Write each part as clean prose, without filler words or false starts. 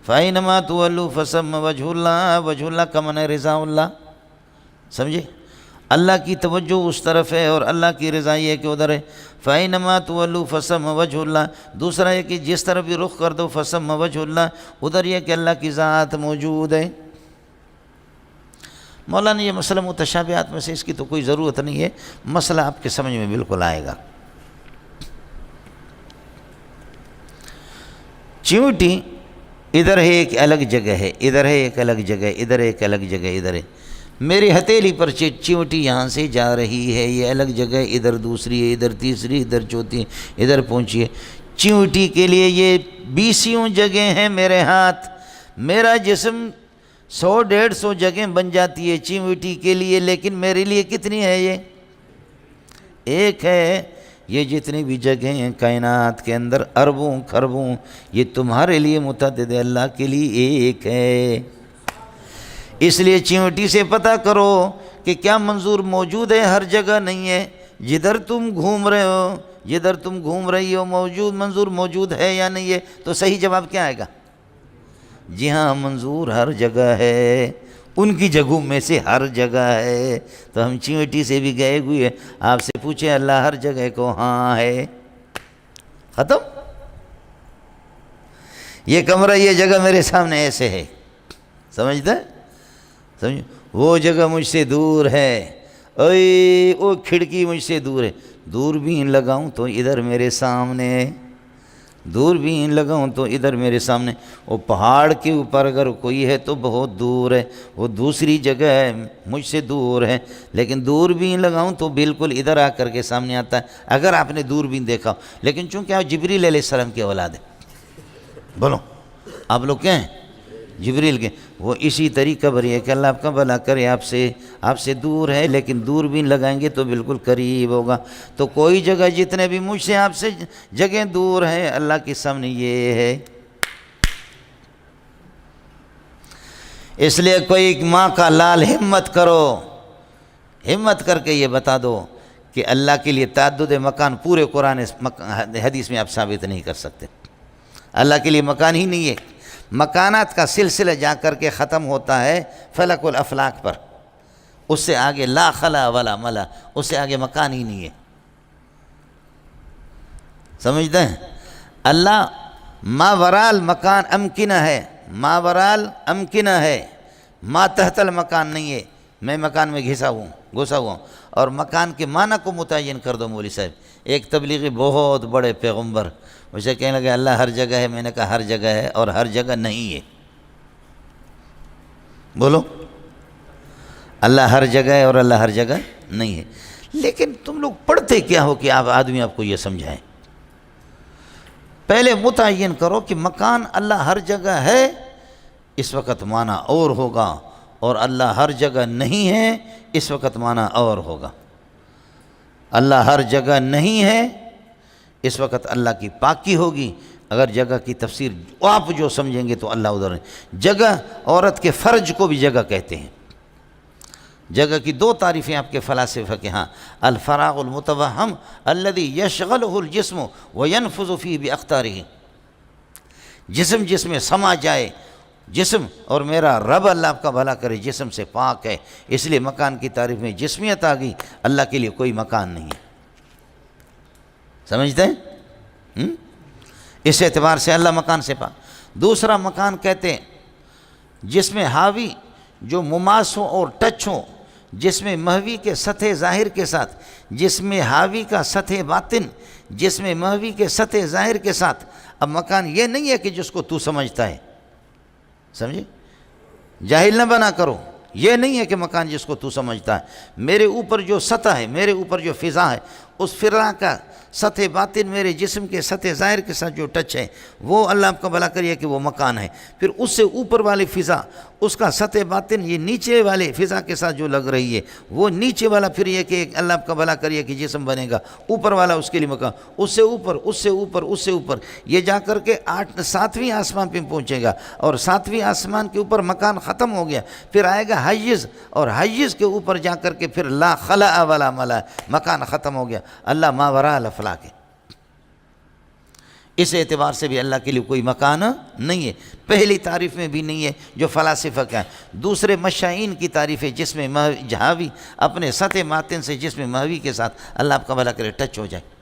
فَأَيْنَمَا تُوَلُّوا فَثَمَّ وَجْهُ اللَّهِ، وجہ اللہ کا معنی رضا اللہ، سمجھے؟ اللہ کی توجہ اس طرف ہے اور اللہ کی رضا یہ ہے کہ ادھر ہے۔ فَأَيْنَمَا تُوَلُّوا فَثَمَّ وَجْهُ اللَّهِ، دوسرا ہے کہ جس طرف بھی رخ کر دو فَثَمَّ وَجْهُ اللَّهِ، ادھر یہ کہ اللہ کی ذات موجود ہے۔ مولانا یہ مسئلہ متشابہات میں سے اس کی تو کوئی ضرورت نہیں ہے، مسئلہ آپ کے سمجھ میں بالکل آئے گا۔ چیونٹی ادھر ہے ایک الگ جگہ ہے، ادھر ہے ایک الگ جگہ، ادھر ایک الگ جگہ، ادھر ہے۔ میری ہتھیلی پر چیونٹی یہاں سے جا رہی ہے، یہ الگ جگہ، ادھر دوسری ہے، ادھر تیسری، ادھر چوتھی، ادھر پہنچی ہے۔ چیونٹی کے لیے یہ 20 جگہ ہیں میرے ہاتھ، میرا جسم 100-150 جگہ بن جاتی ہے چیونٹی کے لیے، لیکن میرے لیے کتنی ہے؟ یہ ایک ہے۔ یہ جتنی بھی جگہیں ہیں کائنات کے اندر اربوں خربوں، یہ تمہارے لیے متعدد ہے، اللہ کے لیے ایک ہے۔ اس لیے چیونٹی سے پتہ کرو کہ کیا منظور موجود ہے، ہر جگہ نہیں ہے۔ جدھر تم گھوم رہے ہو، جدھر تم گھوم رہی ہو منظور موجود ہے یا نہیں ہے، تو صحیح جواب کیا آئے گا؟ جی ہاں، منظور ہر جگہ ہے، ان کی جگہوں میں سے ہر جگہ ہے۔ تو ہم چیونٹی سے بھی گئے ہوئے، آپ سے پوچھیں اللہ ہر جگہ کو ہاں ہے، ختم۔ یہ کمرہ، یہ جگہ میرے سامنے ایسے ہے، سمجھتا ہے؟ سمجھ، وہ جگہ مجھ سے دور ہے، اوے وہ کھڑکی مجھ سے دور ہے، دوربین لگاؤں تو ادھر میرے سامنے، دوربین لگاؤں تو ادھر میرے سامنے۔ وہ پہاڑ کے اوپر اگر کوئی ہے تو بہت دور ہے، وہ دوسری جگہ ہے، مجھ سے دور ہے، لیکن دوربین لگاؤں تو بالکل ادھر آ کر کے سامنے آتا ہے اگر آپ نے دوربین دیکھا ہو۔ لیکن چونکہ آپ جبریل علیہ السلام کی اولاد ہیں، بولو آپ لوگ کیا ہیں؟ جبریل کے۔ وہ اسی طریقہ پر یہ کہ اللہ آپ کا بھلا کرے، آپ سے دور ہے لیکن دوربین لگائیں گے تو بالکل قریب ہوگا۔ تو کوئی جگہ جتنے بھی مجھ سے آپ سے جگہ دور ہیں، اللہ کے سامنے یہ ہے۔ اس لیے کوئی ماں کا لال ہمت کرو، ہمت کر کے یہ بتا دو کہ اللہ کے لیے تعدد مکان پورے قرآن حدیث میں آپ ثابت نہیں کر سکتے۔ اللہ کے لیے مکان ہی نہیں ہے، مکانات کا سلسلہ جا کر کے ختم ہوتا ہے فلک الافلاک پر، اس سے آگے لا خلا ولا ملا، اس سے آگے مکان ہی نہیں ہے، سمجھتے ہیں؟ اللہ ما ورال مکان امکنہ ہے، ما ورال امکنہ ہے، ما تحت المکان نہیں ہے۔ میں مکان میں گھسا ہوا ہوں، اور مکان کے معنی کو متعین کر دو مولوی صاحب۔ ایک تبلیغی بہت بڑے پیغمبر اسے کہنے لگا اللہ ہر جگہ ہے، میں نے کہا ہر جگہ ہے اور ہر جگہ نہیں ہے۔ بولو، اللہ ہر جگہ ہے اور اللہ ہر جگہ نہیں ہے۔ لیکن تم لوگ پڑھتے کیا ہو کہ آپ آدمی آپ کو یہ سمجھائیں؟ پہلے متعین کرو کہ مکان اللہ ہر جگہ ہے، اس وقت معنی اور ہوگا، اور اللہ ہر جگہ نہیں ہے، اس وقت معنی اور ہوگا۔ اللہ ہر جگہ نہیں ہے، اس وقت اللہ کی پاکی ہوگی۔ اگر جگہ کی تفسیر آپ جو سمجھیں گے تو اللہ ادھر ہے۔ جگہ، عورت کے فرج کو بھی جگہ کہتے ہیں۔ جگہ کی 2 تعریفیں آپ کے فلاسفہ کے ہاں، الفراغ المتوہم الذی یشغلہ الجسم وینفذ فیہ باختارہ، جسم جس میں سما جائے، جسم، اور میرا رب اللہ آپ کا بھلا کرے جسم سے پاک ہے، اس لیے مکان کی تعریف میں جسمیت آ گئی۔ اللہ کے لیے کوئی مکان نہیں ہے، سمجھتے ہیں؟ اس اعتبار سے اللہ مکان سے پاک۔ دوسرا مکان کہتے ہیں جس میں حاوی جو مماس ہو اور ٹچ ہو، جس میں محوی کے سطح ظاہر کے ساتھ، جس میں حاوی کا سطح باطن، جس میں محوی کے سطح ظاہر کے ساتھ۔ اب مکان یہ نہیں ہے کہ جس کو تو سمجھتا ہے، سمجھے؟ جاہل نہ بنا کرو، یہ نہیں ہے کہ مکان جس کو تو سمجھتا ہے۔ میرے اوپر جو سطح ہے، میرے اوپر جو فضا ہے، اس فضا کا سطح باطن میرے جسم کے سطح ظاہر کے ساتھ جو ٹچ ہے، وہ اللہ آپ کا بھلا کریے کہ وہ مکان ہے۔ پھر اس سے اوپر والی فضا، اس کا سطح باطن یہ نیچے والے فضا کے ساتھ جو لگ رہی ہے، وہ نیچے والا پھر یہ کہ اللہ آپ کا بھلا کریے کہ جسم بنے گا، اوپر والا اس کے لیے مکان، اس سے اوپر، اس سے اوپر، اس سے اوپر، یہ جا کر کے 7ویں آسمان پہ پہنچے گا، اور 7ویں آسمان کے اوپر مکان ختم ہو گیا، پھر آئے گا حیز، اور حیز کے اوپر جا کر کے پھر لا خلا ولا ملا، مکان ختم ہو گیا۔ اللہ ما وراء الافلاک ہے۔ اس اعتبار سے بھی اللہ کے لیے کوئی مکان نہیں ہے، پہلی تعریف میں بھی نہیں ہے جو فلاسفہ کا ہے۔ دوسرے مشائین کی تعریف ہے جس میں جہاوی اپنے سطح ماتن سے جس میں مہوی کے ساتھ اللہ آپ کا بھلا کرے ٹچ ہو جائے،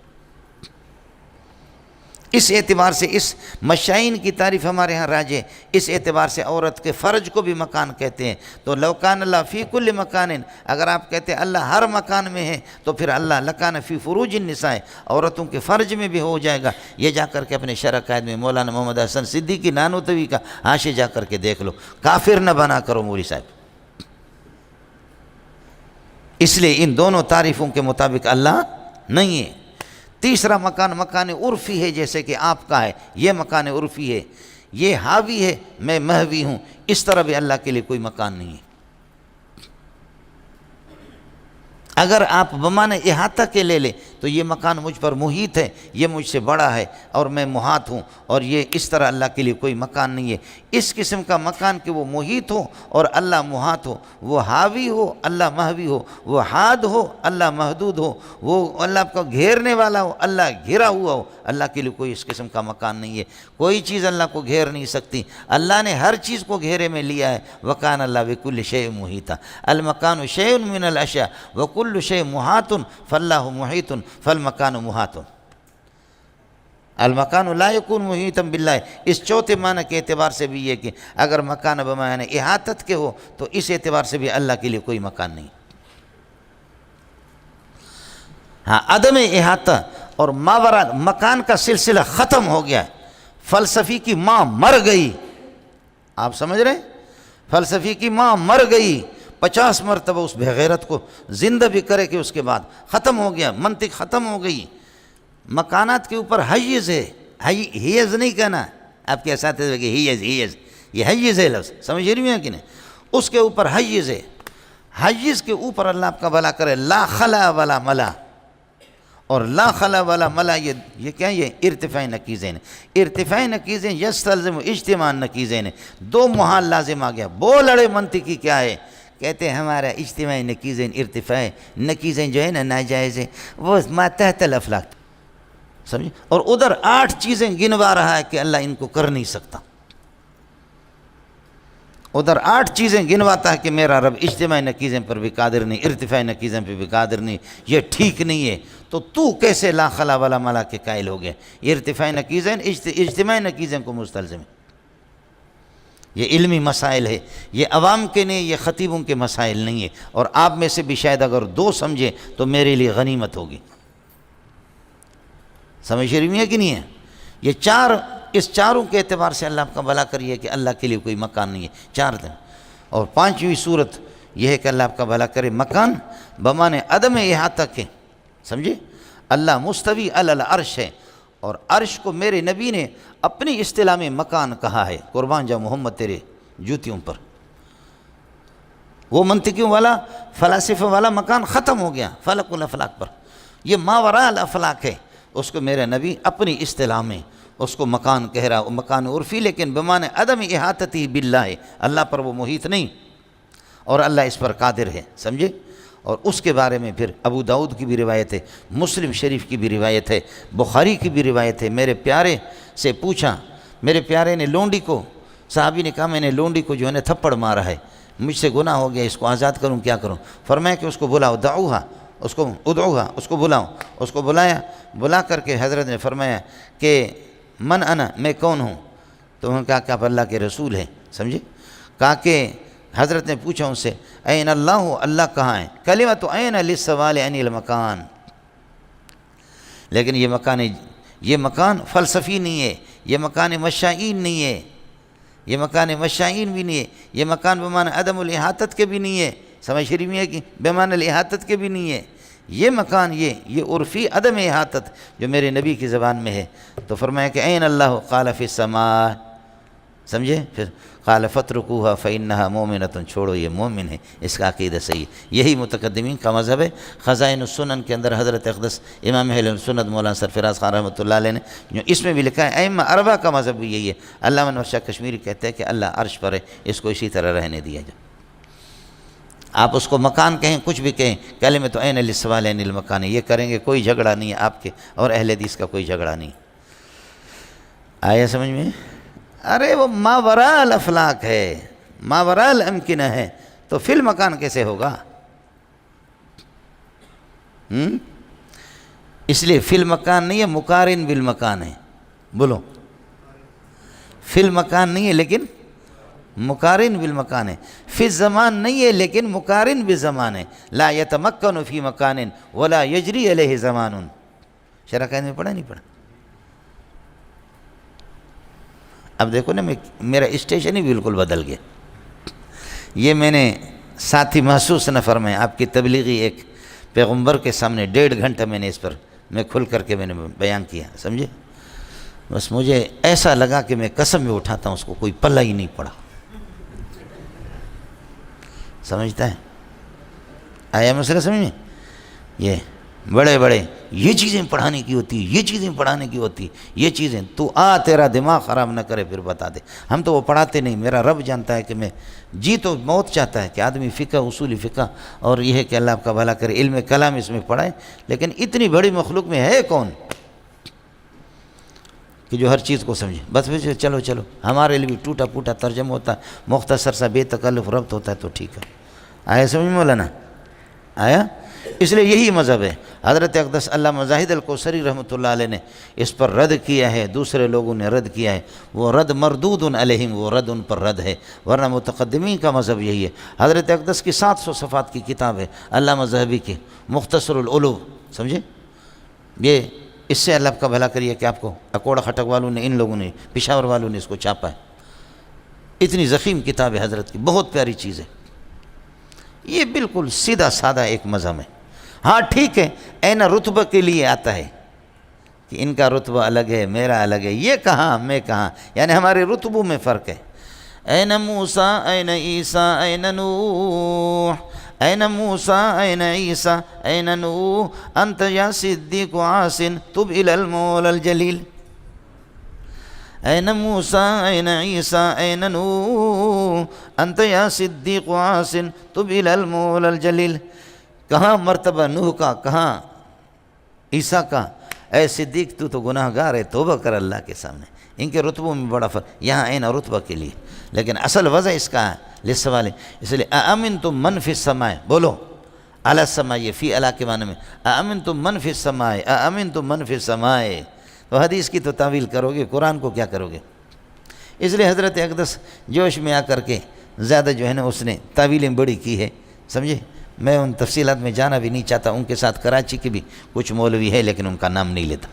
اس اعتبار سے اس مشائین کی تعریف ہمارے ہاں راج ہے۔ اس اعتبار سے عورت کے فرج کو بھی مکان کہتے ہیں۔ تو لو کان اللہ فی کل مکان، اگر آپ کہتے ہیں اللہ ہر مکان میں ہے تو پھر اللہ لکان فی فروج النساء، عورتوں کے فرج میں بھی ہو جائے گا۔ یہ جا کر کے اپنے شرح قائد میں مولانا محمد حسن صدیقی نانوتوی کا حاشیہ جا کر کے دیکھ لو، کافر نہ بنا کرو مولوی صاحب۔ اس لیے ان دونوں تعریفوں کے مطابق اللہ نہیں ہے۔ تیسرا مکان مکان عرفی ہے، جیسے کہ آپ کا ہے، یہ مکان عرفی ہے، یہ حاوی ہے، میں محوی ہوں، اس طرح بھی اللہ کے لیے کوئی مکان نہیں ہے۔ اگر آپ بمانے احاطہ کے لے لیں تو یہ مکان مجھ پر محیط ہے، یہ مجھ سے بڑا ہے اور میں محاط ہوں، اور یہ اس طرح اللہ کے لیے کوئی مکان نہیں ہے۔ اس قسم کا مکان کہ وہ محیط ہو اور اللہ محاط ہو، وہ حاوی ہو اللہ محوی ہو، وہ حاد ہو اللہ محدود ہو، وہ اللہ کو گھیرنے والا ہو اللہ گھرا ہوا ہو، اللہ کے لیے کوئی اس قسم کا مکان نہیں ہے۔ کوئی چیز اللہ کو گھیر نہیں سکتی، اللہ نے ہر چیز کو گھیرے میں لیا ہے۔ وکان اللہ بکل شیء محیطا، المکان شیء من الاشیاء وکل شیء محاط فاللہ محیط فالمکان محاط۔ المکان لا یکون محیطا باللہ، اس چوتھے معنی کے اعتبار سے بھی یہ کہ اگر مکان بمعنی احاطت کے ہو تو اس اعتبار سے بھی اللہ کے لیے کوئی مکان نہیں۔ ہاں، عدم احاطہ اور ماورا مکان کا سلسلہ ختم ہو گیا ہے۔ فلسفی کی ماں مر گئی، آپ سمجھ رہے ہیں؟ فلسفی کی ماں مر گئی، 50 مرتبہ اس بغیرت کو زندہ بھی کرے کہ اس کے بعد ختم ہو گیا، منطق ختم ہو گئی۔ مکانات کے اوپر حیز ہے، حیز نہیں کہنا، آپ کے اساتذہ کہ حیز یہ حیز ہے لفظ، سمجھ رہی ہیں کہ نہیں؟ اس کے اوپر حیز ہے، حیز کے اوپر اللہ آپ کا بھلا کرے لا خلا ولا ملا، اور لا خلا ولا ملا یہ کیا ہے؟ یہ ارتفاع نقیزین، ارتفاع نقیزین یستلزم اجتماع نقیزین، دو محال لازم آ گیا۔ بو لڑے منطقی کیا ہے؟ کہتے ہیں ہمارا اجتماعی نقیزین ارتفاع نقیزین جو ہے نا ناجائز ہے، وہ ما تحت الافلاک، سمجھے؟ اور ادھر 8 چیزیں گنوا رہا ہے کہ اللہ ان کو کر نہیں سکتا، ادھر 8 چیزیں گنواتا ہے کہ میرا رب اجتماعی نقیزیں پر بھی قادر نہیں، ارتفاعی نقیزیں پر بھی قادر نہیں، یہ ٹھیک نہیں ہے۔ تو کیسے لا خلا ولا ملا کے قائل ہو گیا؟ یہ ارتفاعی نقیزیں اجتماعی نقیزیں کو مستلزم ہے۔ یہ علمی مسائل ہے، یہ عوام کے نہیں، یہ خطیبوں کے مسائل نہیں ہے، اور آپ میں سے بھی شاید اگر 2 سمجھیں تو میرے لیے غنیمت ہوگی۔ سمجھ رہی ہے کہ نہیں ہے؟ یہ 4 اس چاروں کے اعتبار سے اللہ آپ کا بھلا کریے کہ اللہ کے لیے کوئی مکان نہیں ہے، 4 دن۔ اور 5ویں صورت یہ ہے کہ اللہ آپ کا بھلا کرے مکان بمانے عدم احاطہ کے، سمجھے؟ اللہ مستوی علی العرش ہے، اور عرش کو میرے نبی نے اپنی اصطلاح میں مکان کہا ہے، قربان جا محمد تیرے جوتیوں پر۔ وہ منطقیوں والا فلاسفہ والا مکان ختم ہو گیا فلک الافلاک پر، یہ ماوراء الافلاک ہے، اس کو میرے نبی اپنی اصطلاح میں اس کو مکان کہہ رہا، مکان عرفی لیکن بمعنی عدم احاطتی باللہ ہے، اللہ پر وہ محیط نہیں اور اللہ اس پر قادر ہے، سمجھے؟ اور اس کے بارے میں پھر ابو داؤد کی بھی روایت ہے، مسلم شریف کی بھی روایت ہے، بخاری کی بھی روایت ہے۔ میرے پیارے سے پوچھا، میرے پیارے نے لونڈی کو، صحابی نے کہا میں نے لونڈی کو جو ہے نا تھپڑ مارا ہے، مجھ سے گناہ ہو گیا، اس کو آزاد کروں کیا کروں؟ فرمایا کہ اس کو بلاؤ، دعوہا، اس کو ادعوہا، اس کو بلاؤ۔ اس کو بلایا، بلا کر کے حضرت نے فرمایا کہ من انا، میں کون ہوں؟ تو انہوں نے کہا کہ آپ اللہ کے رسول ہیں، سمجھے؟ کہا کہ حضرت نے پوچھا ان سے این اللہ، اللہ کہاں ہے؟ کلمۃ این للسوال عن المکان، لیکن یہ مکان فلسفی نہیں ہے، یہ مکان مشائین نہیں ہے، یہ مکان مشائین بھی نہیں ہے، یہ مکان بمعنی عدم الاحاطت کے بھی نہیں ہے، سمجھ رہی ہے کہ بمعنی الاحاطت کے بھی نہیں ہے، یہ مکان یہ عرفی عدم احاطت جو میرے نبی کی زبان میں ہے۔ تو فرمایا کہ این اللہ، قال فی السماء، سمجھے؟ پھر قال فترکوہا فإنہا مومنۃ، چھوڑو یہ مومن ہے، اس کا عقیدہ صحیح ہے۔ یہی متقدمین کا مذہب ہے۔ خزائن السنن کے اندر حضرت اقدس امام اہل سنت مولانا سرفراز خان رحمۃ اللہ علیہ نے جو اس میں بھی لکھا ہے، ائمہ اربعہ کا مذہب بھی یہی ہے۔ علامہ نواز شاہ کشمیری کہتے ہیں کہ اللہ عرش پر ہے، اس کو اسی طرح رہنے دیا جائے۔ آپ اس کو مکان کہیں، کچھ بھی کہیں، کلمۃ این للسوال عن المکان، یہ کریں گے، کوئی جھگڑا نہیں ہے آپ کے اور اہل حدیث کا، کوئی جھگڑا نہیں۔ آیا سمجھ میں؟ ارے وہ ماوراء الافلاک ہے، ماوراء الامکنہ ہے، تو فی المکان کیسے ہوگا؟ اس لیے فی المکان نہیں ہے، مقارن بالمکان ہے. بولو، فی المکان نہیں ہے لیکن مقارن بالمکان ہے. فی الزمان نہیں ہے لیکن مقارن بالزمان ہے. لا یتمکن فی مکان ولا یجری علیہ زمان. شرح قید میں پڑھا نہیں پڑھا؟ اب دیکھو نا، میرا اسٹیشن ہی بالکل بدل گیا. یہ میں نے ساتھی محسوس نہ فرمائے، آپ کی تبلیغی ایک پیغمبر کے سامنے 1.5 گھنٹہ میں نے اس پر کھل کر کے میں نے بیان کیا، سمجھے؟ بس مجھے ایسا لگا کہ میں قسم میں اٹھاتا ہوں اس کو کوئی پلہ ہی نہیں پڑا. سمجھتا ہے؟ آیا مسئلہ سمجھ میں؟ یہ بڑے بڑے یہ چیزیں پڑھانے کی ہوتی، یہ چیزیں پڑھانے کی ہوتی، یہ چیزیں تو تیرا دماغ خراب نہ کرے پھر بتا دے. ہم تو وہ پڑھاتے نہیں. میرا رب جانتا ہے کہ میں تو موت چاہتا ہے کہ آدمی فقہ، اصولی فقہ اور یہ ہے کہ اللہ آپ کا بھلا کرے، علم کلام اس میں پڑھائے. لیکن اتنی بڑی مخلوق میں ہے کون کہ جو ہر چیز کو سمجھے؟ بس چلو ہمارے لیے بھی ٹوٹا پوٹا ترجمہ ہوتا ہے، مختصر سا بے تکلف ربط ہوتا ہے تو ٹھیک ہے. آیا سمجھ مولانا؟ آیا؟ اس لیے یہی مذہب ہے. حضرت اقدس علامہ زاہد الکوثری رحمۃ اللہ علیہ نے اس پر رد کیا ہے، دوسرے لوگوں نے رد کیا ہے. وہ رد مردود علیہم، وہ رد ان پر رد ہے، ورنہ متقدمین کا مذہب یہی ہے. حضرت اقدس کی 700 صفات کی کتاب ہے علامہ ذہبی کی، مختصر العلوم، سمجھے؟ یہ اس سے اللہ کا بھلا کریے کہ آپ کو اکوڑا خٹک والوں نے، ان لوگوں نے، پشاور والوں نے اس کو چھاپا ہے. اتنی ضخیم کتاب ہے حضرت کی، بہت پیاری چیز ہے. یہ بالکل سیدھا سادہ ایک مذہب ہے. ہاں ٹھیک ہے، این رتبہ کے لیے آتا ہے کہ ان کا رتبہ الگ ہے، میرا الگ ہے، یہ کہاں میں کہاں، یعنی ہمارے رتبوں میں فرق ہے. این موسیٰ این عیسیٰ این نوح، این موسیٰ این عیسیٰ این نوح انت یا صدیق عاصن تب الی المولا الجلیل. این موسیٰ این عیسیٰ این نوح انت یا صدیق عاصن تب الی المولا الجلیل. کہاں مرتبہ نوح کا، کہاں عیسیٰ کا. اے صدیق تو گناہ گار ہے، توبہ کر اللہ کے سامنے. ان کے رتبوں میں بڑا فرق، یہاں این رتبہ کے لیے، لیکن اصل وضع اس کا ہے لسوال. اس لیے اَأَمِنْتُم مَّن فِي السَّمَاءِ، بولو عَلَى السَّمَاءِ، یہ فی علی کے معنی میں اَأَمِنْتُم مَّن فِي السَّمَاءِ، اَأَمِنْتُم مَّن فِي السَّمَاءِ. تو حدیث کی تو تعویل کرو گے، قرآن کو کیا کرو گے؟ اس لیے حضرت اقدس جوش میں آ کر کے زیادہ جو ہے نا اس نے تعویلیں بڑی کی ہے، سمجھے؟ میں ان تفصیلات میں جانا بھی نہیں چاہتا. ان کے ساتھ کراچی کے بھی کچھ مولوی ہے لیکن ان کا نام نہیں لیتا،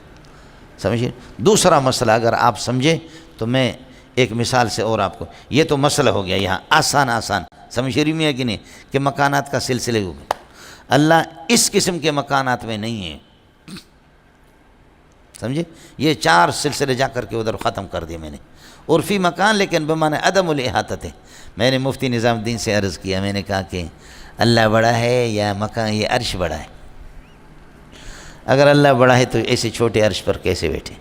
سمجھے؟ دوسرا مسئلہ اگر آپ سمجھے تو میں ایک مثال سے اور آپ کو، یہ تو مسئلہ ہو گیا یہاں آسان سمجھ رہی میں ہے کہ نہیں، کہ مکانات کا سلسلے ہو گیا. اللہ اس قسم کے مکانات میں نہیں ہے، سمجھے؟ یہ 4 سلسلے جا کر کے ادھر ختم کر دیے میں نے. عرفی مکان لیکن بمعنی عدم الاحاطہ. میں نے مفتی نظام الدین سے عرض کیا، میں نے کہا کہ اللہ بڑا ہے یا مکان یہ عرش بڑا ہے؟ اگر اللہ بڑا ہے تو ایسے چھوٹے عرش پر کیسے بیٹھے؟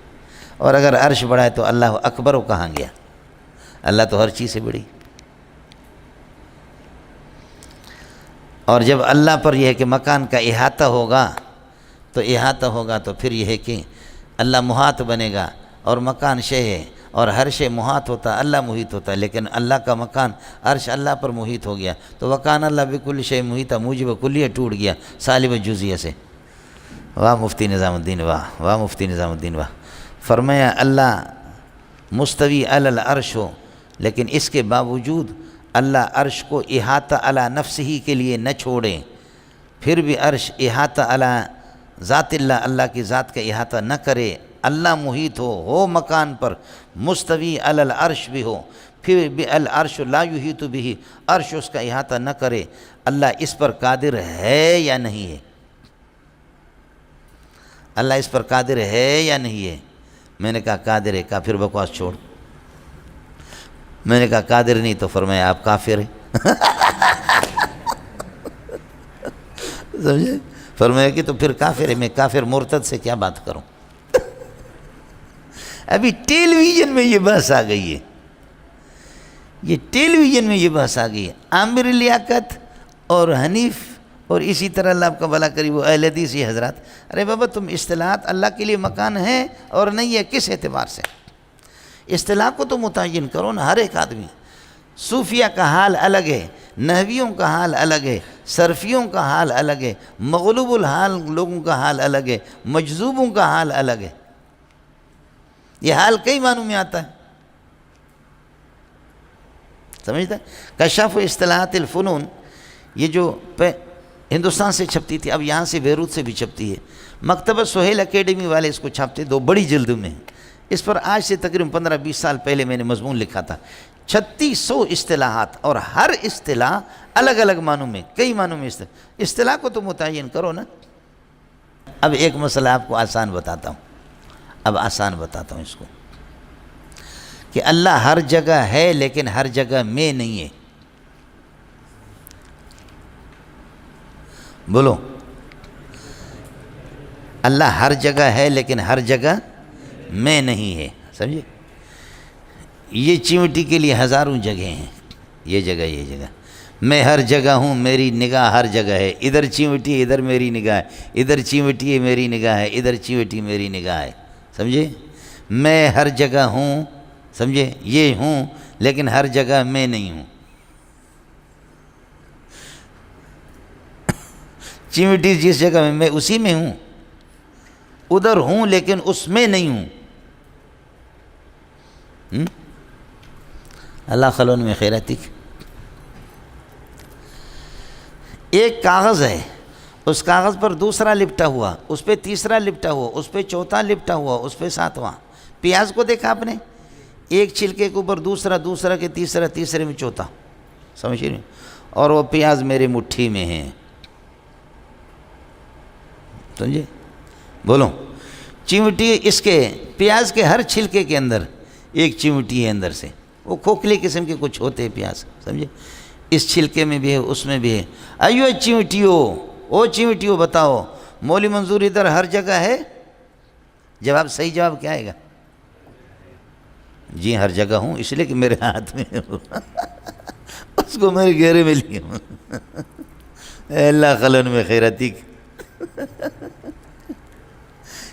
اور اگر عرش بڑا ہے تو اللہ اکبر و کہاں گیا؟ اللہ تو ہر چیز سے بڑی. اور جب اللہ پر یہ ہے کہ مکان کا احاطہ ہوگا تو پھر یہ ہے کہ اللہ محاط بنے گا، اور مکان شے ہے اور ہر شے محاط ہوتا، اللہ محیط ہوتا ہے. لیکن اللہ کا مکان عرش اللہ پر محیط ہو گیا تو وکان اللہ بکل شے محیطہ، موجب کلیہ ٹوٹ گیا سالب جزیہ سے. واہ مفتی نظام الدین، واہ مفتی نظام الدین، واہ. فرمایا اللہ مستوی علی العرش ہو، لیکن اس کے باوجود اللہ عرش کو احاطہ علی نفس ہی کے لیے نہ چھوڑیں، پھر بھی عرش احاطہ علی ذات اللہ کی ذات کا احاطہ نہ کرے. اللہ محیط ہو مکان پر، مستوی علی العرش بھی ہو، پھر بھی العرش لا یحیط بہ، عرش اس کا احاطہ نہ کرے. اللہ اس پر قادر ہے یا نہیں ہے؟ اللہ اس پر قادر ہے یا نہیں ہے؟ میں نے کہا قادر ہے. کہا پھر بکواس چھوڑ. میں نے کہا قادر نہیں تو فرمایا آپ کافر ہیں. سمجھے؟ فرمایا کہ تو پھر کافر ہے. میں کافر مرتد سے کیا بات کروں؟ ابھی ٹیلی ویژن میں یہ بحث آ گئی ہے، یہ ٹیلی ویژن میں یہ بحث آ گئی ہے. عامر لیاقت اور حنیف اور اسی طرح اللہ آپ کا بھلا کری وہ اہل حدیث یہ حضرات، ارے بابا تم اصطلاحات اللہ کے لیے مکان ہے اور نہیں ہے کس اعتبار سے؟ اصطلاح کو تو متعین کرو نا، ہر ایک آدمی۔ صوفیہ کا حال الگ ہے، نحویوں کا حال الگ ہے، صرفیوں کا حال الگ ہے، مغلوب الحال لوگوں کا حال الگ ہے، مجذوبوں کا حال الگ ہے۔ یہ حال کئی معنوں میں آتا ہے، سمجھتا ہے؟ کشف اصطلاحات الفنون، یہ جو ہندوستان سے چھپتی تھی، اب یہاں سے بیروت سے بھی چھپتی ہے۔ مکتبہ سہیل اکیڈمی والے اس کو چھاپتے، 2 بڑی جلدوں میں۔ اس پر آج سے تقریباً 15-20 سال پہلے میں نے مضمون لکھا تھا۔ 3600 اصطلاحات، اور ہر اصطلاح الگ الگ معنوں میں، کئی معنوں میں اصطلاح کو تو متعین کرو نا۔ اب ایک مسئلہ آپ کو آسان بتاتا ہوں، اس کو، کہ اللہ ہر جگہ ہے لیکن ہر جگہ میں نہیں ہے۔ بولو، اللہ ہر جگہ ہے لیکن ہر جگہ میں نہیں ہے، سمجھے؟ یہ چیونٹی کے لیے ہزاروں جگہیں ہیں، یہ جگہ میں ہر جگہ ہوں، میری نگاہ ہر جگہ ہے، ادھر چیونٹی ادھر میری نگاہ ہے، ادھر چیونٹی میری نگاہ ہے، ادھر چیونٹی میری نگاہ ہے، سمجھے؟ میں ہر جگہ ہوں، سمجھے؟ یہ ہوں لیکن ہر جگہ میں نہیں ہوں۔ چیونٹی جس جگہ میں اسی میں ہوں، ادھر ہوں لیکن اس میں نہیں ہوں۔ اللہ خلون میں خیراتی۔ ایک کاغذ ہے، اس کاغذ پر دوسرا لپٹا ہوا، اس پہ تیسرا لپٹا ہوا، اس پہ چوتھا لپٹا ہوا، اس پہ 7واں۔ پیاز کو دیکھا آپ نے؟ ایک چھلکے کے اوپر دوسرا، دوسرا کے تیسرا، تیسرے میں چوتھا، سمجھ رہے؟ اور وہ پیاز میرے مٹھی میں ہیں، سمجھے؟ بولو، چیونٹی اس کے پیاز کے ہر چھلکے کے اندر ایک چیونٹی ہے اندر سے، وہ کھوکھلے قسم کے کچھ ہوتے ہیں پیاز، سمجھے؟ اس چھلکے میں بھی ہے، اس میں بھی ہے۔ ایو چیونٹیو، او چیونٹیو بتاؤ، مولی منظور ادھر ہر جگہ ہے؟ جواب، صحیح جواب کیا آئے گا؟ جی ہر جگہ ہوں، اس لیے کہ میرے ہاتھ میں اس کو میرے گھیرے میں لیا ہوں۔ اے اللہ خلن میں خیراتی۔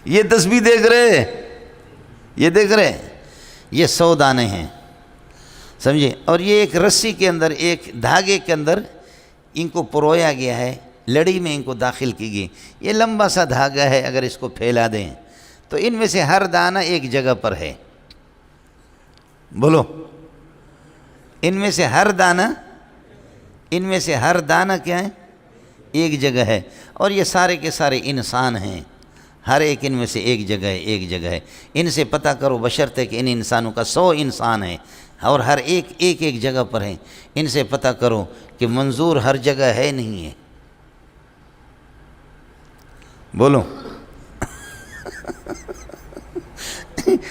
یہ تسبیح دیکھ رہے، یہ دیکھ رہے، یہ 100 دانے ہیں، سمجھے؟ اور یہ ایک رسی کے اندر، ایک دھاگے کے اندر ان کو پرویا گیا ہے، لڑی میں ان کو داخل کی گئی۔ یہ لمبا سا دھاگا ہے، اگر اس کو پھیلا دیں تو ان میں سے ہر دانہ ایک جگہ پر ہے۔ بولو، ان میں سے ہر دانہ کیا ہے؟ ایک جگہ ہے۔ اور یہ سارے کے سارے انسان ہیں، ہر ایک ان میں سے ایک جگہ ہے۔ ان سے پتہ کرو، بشرطے کہ ان انسانوں کا 100 انسان ہیں اور ہر ایک جگہ پر ہیں۔ ان سے پتہ کرو کہ منظور ہر جگہ ہے نہیں ہے۔ بولو،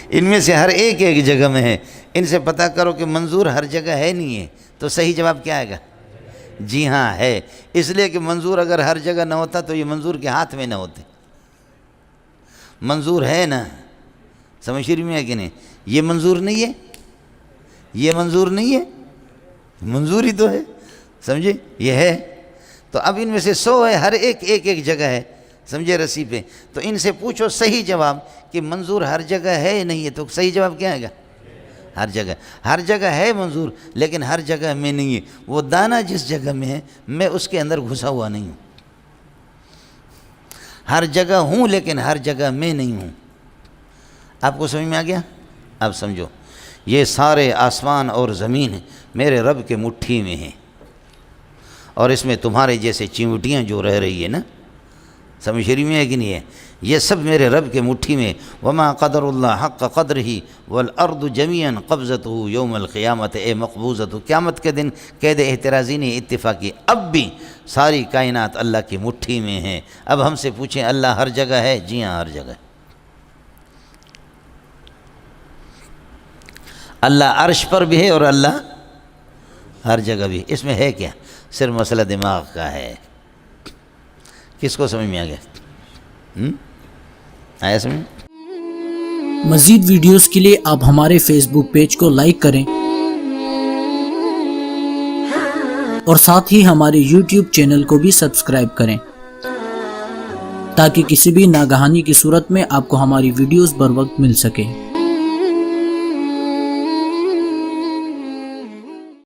ان میں سے ہر ایک جگہ میں ہے۔ ان سے پتہ کرو کہ منظور ہر جگہ ہے نہیں ہے، تو صحیح جواب کیا آئے گا؟ جی ہاں ہے، اس لیے کہ منظور اگر ہر جگہ نہ ہوتا تو یہ منظور کے ہاتھ میں نہ ہوتے۔ منظور ہے نا، سمجھ رہی میں ہے کہ نہیں؟ یہ منظور نہیں ہے، یہ منظور نہیں ہے، منظور ہی تو ہے، سمجھے؟ یہ ہے۔ تو اب ان میں سے 100 ہے، ہر ایک جگہ ہے، سمجھے؟ رسی پہ۔ تو ان سے پوچھو صحیح جواب کہ منظور ہر جگہ ہے نہیں ہے، تو صحیح جواب کیا آئے گا؟ ہر جگہ ہے منظور، لیکن ہر جگہ میں نہیں ہے۔ وہ دانہ جس جگہ میں ہے، میں اس کے اندر گھسا ہوا نہیں ہوں۔ ہر جگہ ہوں لیکن ہر جگہ میں نہیں ہوں۔ آپ کو سمجھ میں آ گیا؟ اب سمجھو، یہ سارے آسمان اور زمین میرے رب کے مٹھی میں ہیں، اور اس میں تمہارے جیسے چیونٹیاں جو رہ رہی ہے نا، سمجھ رہی میں ہے کہ نہیں ہے؟ یہ سب میرے رب کے مٹھی میں۔ وما قدر اللہ حق قدرہ والارض جمیعا قبضتہ یوم القیامت اے مقبوضۃ، قیامت کے دن قید احترازی نے اتفاق کی، اب بھی ساری کائنات اللہ کی مٹھی میں ہیں۔ اب ہم سے پوچھیں اللہ ہر جگہ ہے؟ جی ہاں ہر جگہ ہے۔ اللہ عرش پر بھی ہے اور اللہ ہر جگہ بھی۔ اس میں ہے کیا؟ صرف مسئلہ دماغ کا ہے۔ کس کو سمجھ میں آ گیا؟ آیا سمجھ؟ مزید ویڈیوز کے لیے آپ ہمارے فیس بک پیج کو لائک کریں اور ساتھ ہی ہمارے یوٹیوب چینل کو بھی سبسکرائب کریں تاکہ کسی بھی ناگہانی کی صورت میں آپ کو ہماری ویڈیوز بر وقت مل سکے۔